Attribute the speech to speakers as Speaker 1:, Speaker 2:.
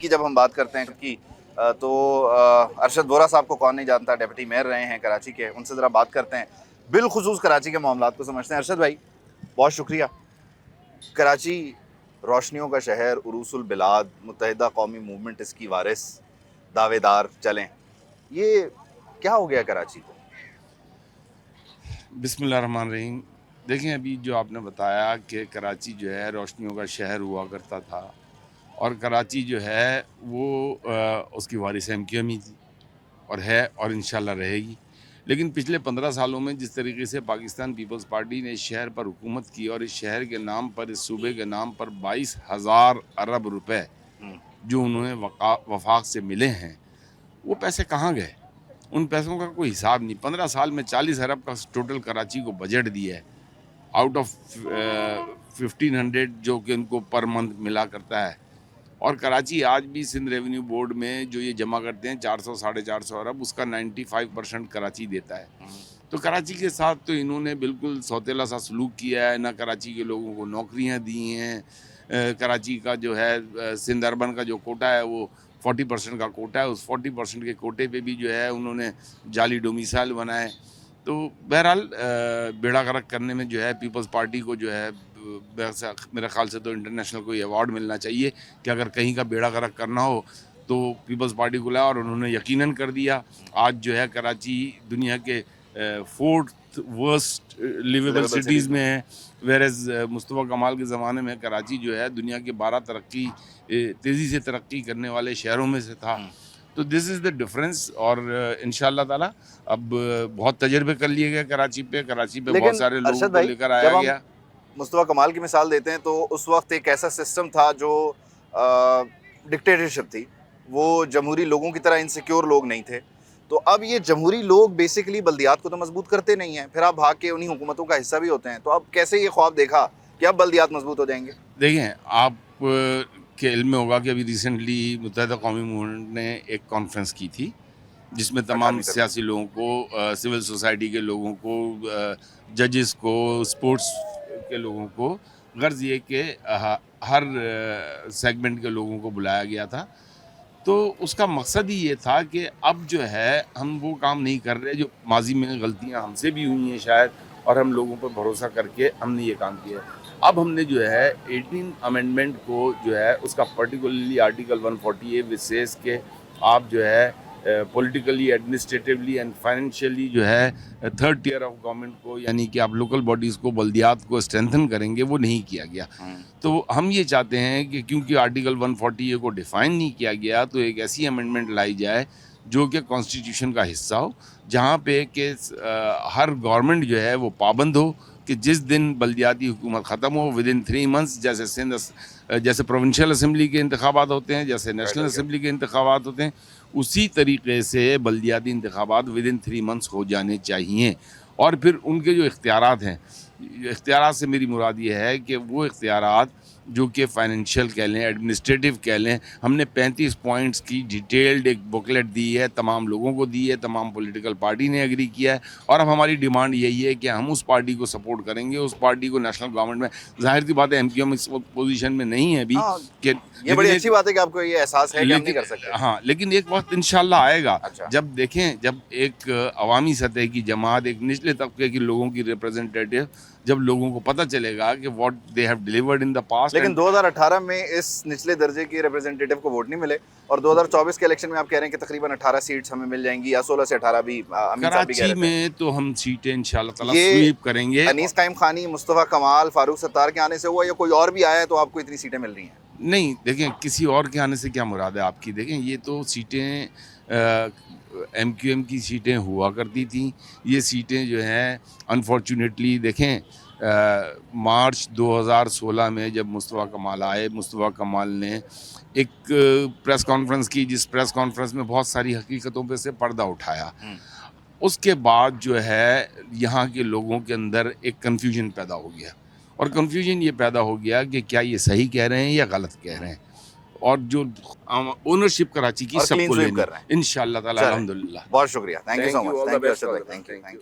Speaker 1: کی جب ہم بات کرتے ہیں کہ تو ارشد وورا صاحب کو کون نہیں جانتا، ڈیپٹی میئر رہے ہیں کراچی کے، ان سے ذرا بات کرتے ہیں، بالخصوص کراچی کے معاملات کو سمجھتے ہیں۔ ارشد بھائی بہت شکریہ۔ کراچی روشنیوں کا شہر، عروس البلاد، متحدہ قومی موومنٹ اس کی وارث، دعوے دار چلیں، یہ کیا ہو گیا کراچی کو؟
Speaker 2: بسم اللہ الرحمن الرحیم۔ دیکھیں ابھی جو آپ نے بتایا کہ کراچی جو ہے روشنیوں کا شہر ہوا کرتا تھا، اور کراچی جو ہے وہ اس کی وارث ایم کیو ایم ہی تھی اور ہے اور انشاءاللہ رہے گی۔ لیکن پچھلے 15 سالوں میں جس طریقے سے پاکستان پیپلز پارٹی نے اس شہر پر حکومت کی اور اس شہر کے نام پر، اس صوبے کے نام پر 22,000 ارب روپے جو انہوں نے وفاق سے ملے ہیں، وہ پیسے کہاں گئے؟ ان پیسوں کا کوئی حساب نہیں۔ 15 سال میں 40 ارب کا ٹوٹل کراچی کو بجٹ دیا ہے، آؤٹ آف 1500 جو کہ ان کو پر منتھ ملا کرتا ہے۔ اور کراچی آج بھی سندھ ریونیو بورڈ میں جو یہ جمع کرتے ہیں 400 ساڑھے 400 ارب، اس کا 95% کراچی دیتا ہے۔ تو کراچی کے ساتھ تو انہوں نے بالکل سوتیلا سا سلوک کیا ہے، نہ کراچی کے لوگوں کو نوکریاں دی ہیں۔ کراچی کا جو ہے سندھ اربن کا جو کوٹا ہے وہ 40% کا کوٹا ہے، اس 40% کے کوٹے پہ بھی جو ہے انہوں نے جعلی ڈومیسائل بنائے۔ تو بہرحال بیڑا غرق کرنے میں جو ہے پیپلز پارٹی کو جو ہے میرے خیال سے تو انٹرنیشنل کوئی ایوارڈ ملنا چاہیے کہ اگر کہیں کا بیڑا غرق کرنا ہو تو پیپلز پارٹی کو لایا، اور انہوں نے یقیناً کر دیا۔ آج جو ہے کراچی دنیا کے 4th ورسٹ لیویبل سٹیز میں ہے، ویرز مصطفیٰ کمال کے زمانے میں کراچی جو ہے دنیا کے 12 تیزی سے ترقی کرنے والے شہروں میں سے تھا۔ تو دس از دا ڈفرینس، اور انشاءاللہ تعالیٰ اب بہت تجربے کر لیے گئے کراچی پہ بہت سارے لوگوں کو لے کر آیا گیا۔
Speaker 1: مصطفیٰ کمال کی مثال دیتے ہیں تو اس وقت ایک ایسا سسٹم تھا جو ڈکٹیٹرشپ تھی، وہ جمہوری لوگوں کی طرح انسیکیور لوگ نہیں تھے۔ تو اب یہ جمہوری لوگ بیسیکلی بلدیات کو تو مضبوط کرتے نہیں ہیں، پھر آپ بھاگ کے انہی حکومتوں کا حصہ بھی ہوتے ہیں، تو اب کیسے یہ خواب دیکھا کہ اب بلدیات مضبوط ہو جائیں گے؟
Speaker 2: دیکھیں، آپ کے علم میں ہوگا کہ ابھی ریسنٹلی متحدہ قومی موومنٹ نے ایک کانفرنس کی تھی جس میں تمام سیاسی لوگوں کو، سول سوسائٹی کے لوگوں کو، ججز کو، اسپورٹس کے لوگوں کو، غرض یہ کہ ہر سیگمنٹ کے لوگوں کو بلایا گیا تھا۔ تو اس کا مقصد ہی یہ تھا کہ اب جو ہے ہم وہ کام نہیں کر رہے جو ماضی میں غلطیاں ہم سے بھی ہوئی ہیں شاید، اور ہم لوگوں پر بھروسہ کر کے ہم نے یہ کام کیا ہے۔ اب ہم نے جو ہے 18 امینڈمنٹ کو جو ہے اس کا پرٹیکولرلی آرٹیکل 148 وچ سیز کہ آپ جو ہے پولیٹیکلی، ایڈمنسٹریٹیولی اینڈ فائنینشیلی جو ہے 3rd ٹیئر آف گورنمنٹ کو، یعنی کہ آپ لوکل باڈیز کو، بلدیات کو اسٹرینتھن کریں گے، وہ نہیں کیا گیا۔ تو ہم یہ چاہتے ہیں کہ کیونکہ آرٹیکل 148 کو ڈیفائن نہیں کیا گیا، تو ایک ایسی امینڈمنٹ لائی جائے جو کہ کانسٹیٹیوشن کا حصہ ہو، جہاں پہ کہ ہر گورنمنٹ جو ہے وہ پابند ہو کہ جس دن بلدیاتی حکومت ختم ہو ودن 3 months، جیسے پروونشل اسمبلی کے انتخابات ہوتے ہیں، جیسے نیشنل اسمبلی کے انتخابات ہوتے ہیں، اسی طریقے سے بلدیاتی انتخابات ودن 3 months ہو جانے چاہیے۔ اور پھر ان کے جو اختیارات ہیں، اختیارات سے میری مراد یہ ہے کہ وہ اختیارات جو کہ فائنینشیل کہہ لیں، ایڈمنسٹریٹو کہہ لیں، ہم نے 35 پوائنٹس کی ڈیٹیلڈ ایک بکلیٹ دی ہے، تمام لوگوں کو دی ہے، تمام پولیٹیکل پارٹی نے ایگری کیا ہے، اور اب ہماری ڈیمانڈ یہی ہے کہ ہم اس پارٹی کو سپورٹ کریں گے، اس پارٹی کو نیشنل گورنمنٹ میں، ظاہر سی بات ہے ایم کیو ایم اس وقت پوزیشن میں نہیں ہے ابھی کہ
Speaker 1: یہ بڑی اچھی بات ہے کہ آپ کو یہ احساس ہے کہ ہم نہیں کر سکتے۔
Speaker 2: ہاں، لیکن ایک وقت انشاءاللہ آئے گا جب دیکھیں، جب ایک عوامی سطح کی جماعت، ایک نچلے طبقے کی لوگوں کی ریپرزنٹیٹیو، جب لوگوں کو پتہ چلے گا کہ what they have delivered in the past.
Speaker 1: لیکن 2018 میں اس نچلے درجے کی ریپرزنٹیٹیو کو ووٹ نہیں ملے، اور 2024 کے الیکشن میں آپ کہہ رہے ہیں کہ تقریباً 18 سیٹس ہمیں مل جائیں گی، یا 16 سے 18 بھی امین صاحب بھی کہہ رہے تھے۔
Speaker 2: کراچی میں تو ہم سیٹیں انشاءاللہ تعالیٰ سویپ کریں گے۔
Speaker 1: انیس قائم خانی، مصطفیٰ کمال، فاروق ستار کے آنے سے ہوا یا کوئی اور بھی آیا ہے تو آپ کو اتنی سیٹیں مل رہی ہیں؟
Speaker 2: نہیں، دیکھیں کسی اور کے آنے سے کیا مراد ہے آپ کی؟ دیکھیں یہ تو سیٹیں ایم کیو ایم کی سیٹیں ہوا کرتی تھیں، یہ سیٹیں جو ہیں انفارچونیٹلی، دیکھیں مارچ 2016 میں جب مصطفیٰ کمال آئے، مصطفیٰ کمال نے ایک پریس کانفرنس کی، جس پریس کانفرنس میں بہت ساری حقیقتوں پہ سے پردہ اٹھایا۔ اس کے بعد جو ہے یہاں کے لوگوں کے اندر ایک کنفیوژن پیدا ہو گیا، اور کنفیوژن یہ پیدا ہو گیا کہ کیا یہ صحیح کہہ رہے ہیں یا غلط کہہ رہے ہیں، اور جو اونرشپ کراچی کی سب کو لینی، انشاءاللہ تعالی الحمدللہ۔
Speaker 1: بہت شکریہ، thank you so much, thank you.